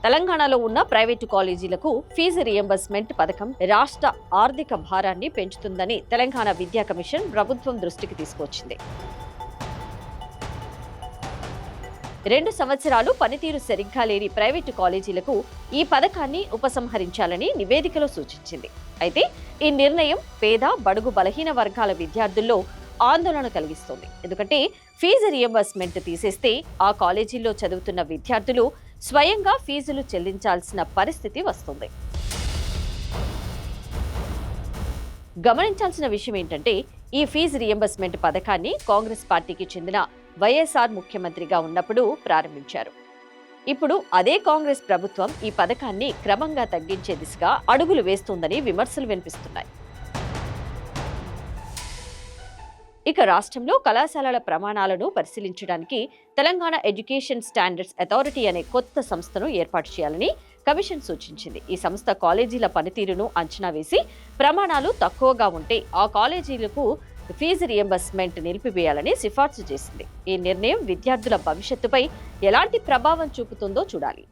తెలంగాణలో ఉన్న ప్రైవేటు కాలేజీలకు ఫీజు రియంబర్స్మెంట్ పథకం రాష్ట్ర ఆర్థిక భారాన్ని పెంచుతుందని తెలంగాణ విద్యా కమిషన్ ప్రభుత్వం దృష్టికి తీసుకొచ్చింది. 2 సంవత్సరాలు పనితీరు సరిగ్గా లేని ప్రైవేటు కాలేజీలకు ఈ పథకాన్ని ఉపసంహరించాలని నివేదికలో సూచించింది. అయితే ఈ నిర్ణయం పేద, బడుగు, బలహీన వర్గాల విద్యార్థుల్లో ఆందోళన కలిగిస్తోంది. ఎందుకంటే ఫీజు రియంబర్స్మెంట్ తీసేస్తే ఆ కాలేజీల్లో చదువుతున్న విద్యార్థులు స్వయంగా ఫీజులు చెల్లించాల్సిన పరిస్థితి వస్తుంది. గమనించాల్సిన విషయం ఏంటంటే ఈ ఫీజు రియంబర్స్మెంట్ పథకాన్ని కాంగ్రెస్ పార్టీకి చెందిన వైఎస్ఆర్ ముఖ్యమంత్రిగా ఉన్నప్పుడు ప్రారంభించారు. ఇప్పుడు అదే కాంగ్రెస్ ప్రభుత్వం ఈ పథకాన్ని క్రమంగా తగ్గించే దిశగా అడుగులు వేస్తోందని విమర్శలు వినిపిస్తున్నాయి. ఇక రాష్ట్రంలో కళాశాలల ప్రమాణాలను పరిశీలించడానికి తెలంగాణ ఎడ్యుకేషన్ స్టాండర్డ్స్ అథారిటీ అనే కొత్త సంస్థను ఏర్పాటు చేయాలని కమిషన్ సూచించింది. ఈ సంస్థ కాలేజీల పనితీరును అంచనా వేసి ప్రమాణాలు తక్కువగా ఉంటే ఆ కాలేజీలకు ఫీజు రియంబర్స్మెంట్ నిలిపివేయాలని సిఫార్సు చేసింది. ఈ నిర్ణయం విద్యార్థుల భవిష్యత్తుపై ఎలాంటి ప్రభావం చూపుతుందో చూడాలి.